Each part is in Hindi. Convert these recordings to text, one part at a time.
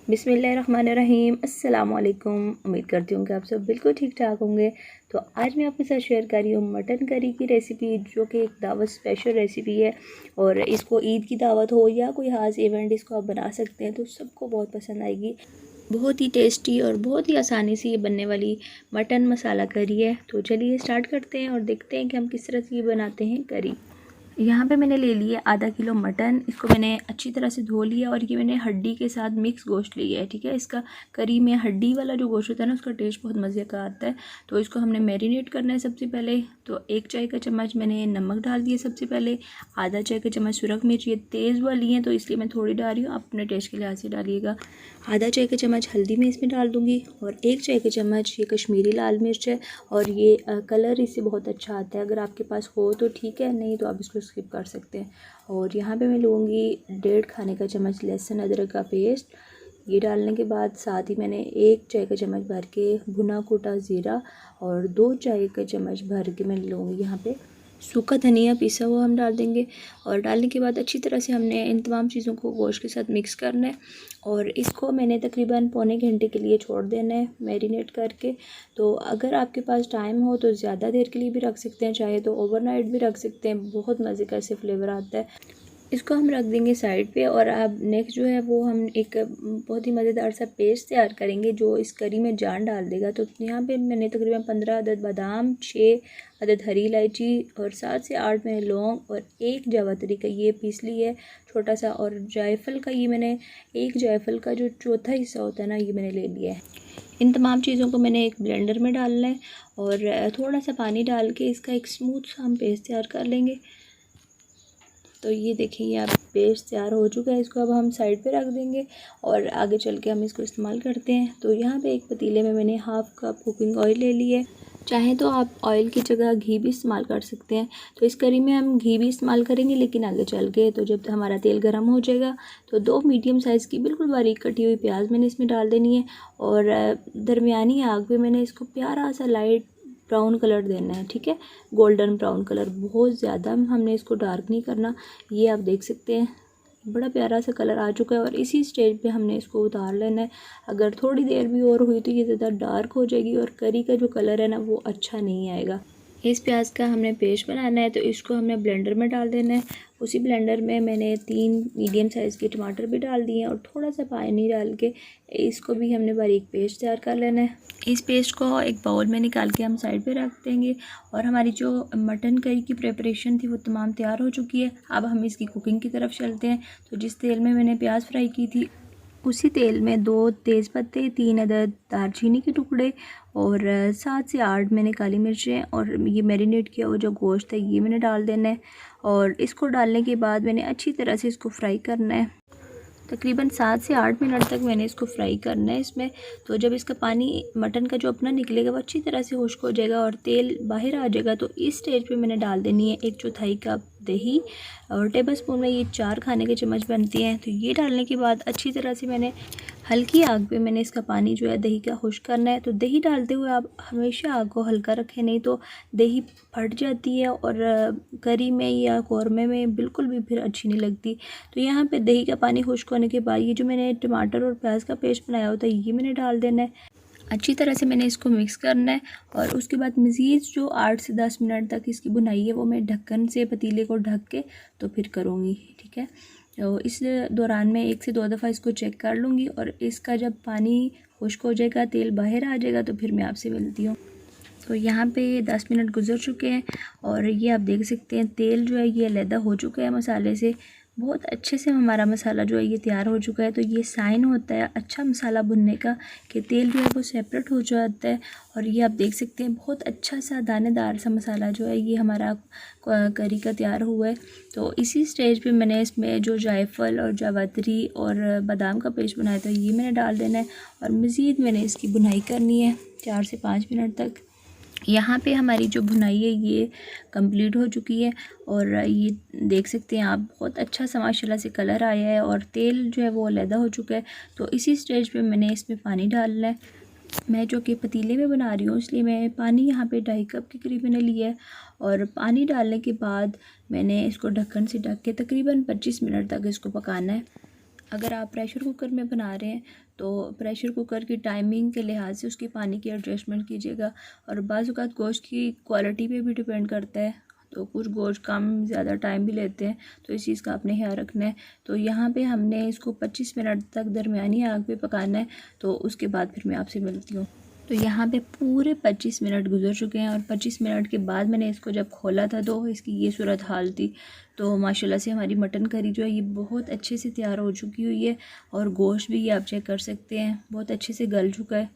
बिस्मिल्लाहिर्रहमानिर्रहीम। अस्सलाम वालेकुम। उम्मीद करती हूँ कि आप सब बिल्कुल ठीक ठाक होंगे। तो आज मैं आपके साथ शेयर कर रही हूँ मटन करी की रेसिपी, जो कि एक दावत स्पेशल रेसिपी है। और इसको ईद की दावत हो या कोई ख़ास इवेंट, इसको आप बना सकते हैं तो सबको बहुत पसंद आएगी। बहुत ही टेस्टी और बहुत ही आसानी से ये बनने वाली मटन मसाला करी है। तो चलिए स्टार्ट करते हैं और देखते हैं कि हम किस तरह से ये बनाते हैं करी। यहाँ पे मैंने ले लिया आधा किलो मटन। इसको मैंने अच्छी तरह से धो लिया और ये मैंने हड्डी के साथ मिक्स गोश्त लिया है। ठीक है, इसका करी में हड्डी वाला जो गोश्त होता है ना, उसका टेस्ट बहुत मज़े का आता है। तो इसको हमने मैरिनेट करना है सबसे पहले। तो 1 चाय का चम्मच मैंने नमक डाल दिया सबसे पहले, आधा चाय का चम्मच सुरख मिर्च, ये तेज़ वाली है तो इसलिए मैं थोड़ी डाल रही हूँ, आप अपने टेस्ट के लिहाज से डालिएगा। आधा चाय का चम्मच हल्दी मैं इसमें डाल दूँगी और 1 चाय का चम्मच ये कश्मीरी लाल मिर्च है। और ये कलर इससे बहुत अच्छा आता है, अगर आपके पास हो तो ठीक है, नहीं तो आप इसको स्किप कर सकते हैं। और यहाँ पे मैं लूँगी 1.5 खाने का चम्मच लहसुन अदरक का पेस्ट। ये डालने के बाद साथ ही मैंने 1 चाय का चम्मच भर के भुना कूटा ज़ीरा और 2 चाय का चम्मच भर के मैं लूँगी यहाँ पे सूखा धनिया पिसा हुआ हम डाल देंगे। और डालने के बाद अच्छी तरह से हमने इन तमाम चीज़ों को गोश्त के साथ मिक्स करना है। और इसको मैंने तकरीबन पौने घंटे के लिए छोड़ देना है मैरिनेट करके। तो अगर आपके पास टाइम हो तो ज़्यादा देर के लिए भी रख सकते हैं, चाहे तो ओवरनाइट भी रख सकते हैं, बहुत मज़े का इससे फ्लेवर आता है। इसको हम रख देंगे साइड पे। और अब नेक्स्ट जो है वो हम एक बहुत ही मज़ेदार सा पेस्ट तैयार करेंगे जो इस करी में जान डाल देगा। तो यहाँ पे मैंने तकरीबन 15 अदद बादाम, 6 अदद हरी इलायची और 7 से 8 मैंने लौंग और 1 जावित्री का ये पीस ली है छोटा सा। और जायफल का ये मैंने 1 जायफल का जो चौथा हिस्सा होता है ना, ये मैंने ले लिया है। इन तमाम चीज़ों को मैंने एक ब्लेंडर में डालना है और थोड़ा सा पानी डाल के इसका एक स्मूथ सा हम पेस्ट तैयार कर लेंगे। तो ये देखिए आप पेस्ट तैयार हो चुका है। इसको अब हम साइड पे रख देंगे और आगे चल के हम इसको इस्तेमाल करते हैं। तो यहाँ पे एक पतीले में मैंने हाफ़ कप कुकिंग ऑयल ले ली है। चाहे तो आप ऑयल की जगह घी भी इस्तेमाल कर सकते हैं। तो इस करी में हम घी भी इस्तेमाल करेंगे, लेकिन आगे चल के तो जब हमारा तेल गर्म हो जाएगा तो 2 मीडियम साइज़ की बिल्कुल बारीक कटी हुई प्याज मैंने इसमें डाल देनी है। और दरमियानी आग पे मैंने इसको प्यारा सा लाइट ब्राउन कलर देना है। ठीक है, गोल्डन ब्राउन कलर, बहुत ज़्यादा हमने इसको डार्क नहीं करना। ये आप देख सकते हैं बड़ा प्यारा सा कलर आ चुका है और इसी स्टेज पे हमने इसको उतार लेना है। अगर थोड़ी देर भी और हुई तो ये ज़्यादा डार्क हो जाएगी और करी का जो कलर है ना, वो अच्छा नहीं आएगा। इस प्याज का हमने पेस्ट बनाना है तो इसको हमने ब्लेंडर में डाल देना है। उसी ब्लेंडर में मैंने 3 मीडियम साइज़ के टमाटर भी डाल दिए हैं और थोड़ा सा पानी डाल के इसको भी हमने बारीक पेस्ट तैयार कर लेना है। इस पेस्ट को एक बाउल में निकाल के हम साइड पे रख देंगे। और हमारी जो मटन करी की प्रिपरेशन थी वो तमाम तैयार हो चुकी है। अब हम इसकी कुकिंग की तरफ चलते हैं। तो जिस तेल में मैंने प्याज फ्राई की थी उसी तेल में 2 तेज़पत्ते, 3 अदद दालचीनी के टुकड़े और 7 से 8 मैंने काली मिर्चें और ये मैरिनेट किया हुआ जो गोश्त है ये मैंने डाल देना है। और इसको डालने के बाद मैंने अच्छी तरह से इसको फ्राई करना है। तकरीबन 7 से 8 मिनट तक मैंने इसको फ्राई करना है इसमें। तो जब इसका पानी मटन का जो अपना निकलेगा वो अच्छी तरह से खुश्क हो जाएगा और तेल बाहर आ जाएगा, तो इस स्टेज पे मैंने डाल देनी है 1/4 कप दही। और टेबल स्पून में ये 4 खाने के चम्मच बनती हैं। तो ये डालने के बाद अच्छी तरह से मैंने हल्की आग पे मैंने इसका पानी जो है दही का खुश्क करना है। तो दही डालते हुए आप हमेशा आग को हल्का रखें, नहीं तो दही फट जाती है और करी में या कौरमे में बिल्कुल भी फिर अच्छी नहीं लगती। तो यहाँ पे दही का पानी खुश्क होने के बाद ये जो मैंने टमाटर और प्याज का पेस्ट बनाया होता है ये मैंने डाल देना है। अच्छी तरह से मैंने इसको मिक्स करना है और उसके बाद मज़ीद जो 8 से 10 मिनट तक इसकी बुनाई है वो मैं ढक्कन से पतीले को ढक के तो फिर करूँगी। ठीक है, तो इस दौरान मैं 1 से 2 दफ़ा इसको चेक कर लूँगी और इसका जब पानी खुश्क हो जाएगा, तेल बाहर आ जाएगा, तो फिर मैं आपसे मिलती हूँ। तो यहाँ पे 10 मिनट गुजर चुके हैं और ये आप देख सकते हैं तेल जो है ये अलहदा हो चुका है मसाले से। बहुत अच्छे से हमारा मसाला जो है ये तैयार हो चुका है। तो ये साइन होता है अच्छा मसाला भुनने का कि तेल जो है वो सेपरेट हो जाता है। और ये आप देख सकते हैं बहुत अच्छा सा दानेदार सा मसाला जो है ये हमारा करी का तैयार हुआ है। तो इसी स्टेज पे मैंने इसमें जो जायफल और जावित्री और बादाम का पेस्ट बनाया था ये मैंने डाल देना है और मज़ीद मैंने इसकी भुनाई करनी है 4 से 5 मिनट तक। यहाँ पे हमारी जो भुनाई है ये कंप्लीट हो चुकी है और ये देख सकते हैं आप बहुत अच्छा सा माशाल्लाह से कलर आया है और तेल जो है वो अलहदा हो चुका है। तो इसी स्टेज पे मैंने इसमें पानी डालना है। मैं जो कि पतीले में बना रही हूँ इसलिए मैं पानी यहाँ पे 2.5 कप के करीब मैंने लिया है। और पानी डालने के बाद मैंने इसको ढक्कन से ढक के तकरीबन 25 मिनट तक इसको पकाना है। अगर आप प्रेशर कुकर में बना रहे हैं तो प्रेशर कुकर की टाइमिंग के लिहाज से उसके पानी की एडजस्टमेंट कीजिएगा। और बाज़ औक़ात गोश्त की क्वालिटी पे भी डिपेंड करता है, तो कुछ गोश्त कम ज़्यादा टाइम भी लेते हैं, तो इस चीज़ का आपने ख्याल रखना है। तो यहाँ पे हमने इसको 25 मिनट तक दरमियानी आग पे पकाना है। तो उसके बाद फिर मैं आपसे मिलती हूँ। तो यहाँ पे पूरे 25 मिनट गुजर चुके हैं और 25 मिनट के बाद मैंने इसको जब खोला था तो इसकी ये सूरत हाल थी। तो माशाल्लाह से हमारी मटन करी जो है ये बहुत अच्छे से तैयार हो चुकी हुई है और गोश्त भी ये आप चेक कर सकते हैं बहुत अच्छे से गल चुका है।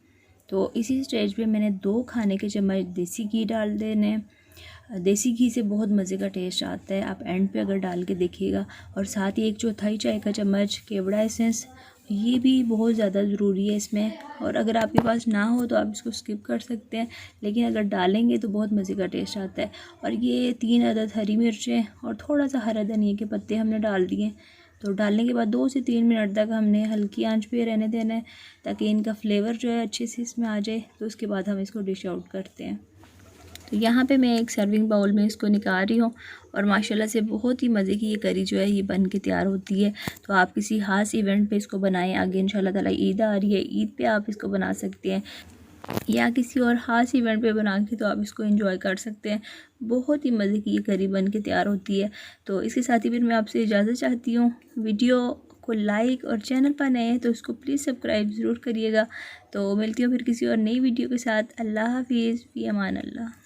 तो इसी स्टेज पे मैंने 2 खाने के चम्मच देसी घी डाल देने हैं। देसी घी से बहुत मज़े का टेस्ट आता है, आप एंड पे अगर डाल के देखिएगा। और साथ ही 1/4 चाय का चम्मच केवड़ा एसेंस, ये भी बहुत ज़्यादा ज़रूरी है इसमें। और अगर आपके पास ना हो तो आप इसको स्किप कर सकते हैं, लेकिन अगर डालेंगे तो बहुत मज़े का टेस्ट आता है। और ये 3 अदद हरी मिर्चें और थोड़ा सा हरा धनिया के पत्ते हमने डाल दिए। तो डालने के बाद 2 से 3 मिनट तक हमने हल्की आंच पे रहने देना है ताकि इनका फ्लेवर जो है अच्छे से इसमें आ जाए। तो उसके बाद हम इसको डिश आउट करते हैं। तो यहाँ पे मैं एक सर्विंग बाउल में इसको निकाल रही हूँ और माशाल्लाह से बहुत ही मज़े की ये करी जो है ये बन के तैयार होती है। तो आप किसी ख़ास इवेंट पे इसको बनाएं, आगे इंशाल्लाह ताला ईद आ रही है, ईद पे आप इसको बना सकते हैं या किसी और ख़ास इवेंट पे बना के तो आप इसको एंजॉय कर सकते हैं। बहुत ही मज़े की ये करी बन के तैयार होती है। तो इसके साथ ही फिर मैं आपसे इजाज़त चाहती हूँ। वीडियो को लाइक और चैनल पर नए हैं तो इसको प्लीज़ सब्सक्राइब ज़रूर करिएगा। तो मिलती हूँ फिर किसी और नई वीडियो के साथ। अल्लाह हाफिज़, फ़ी अमान अल्लाह।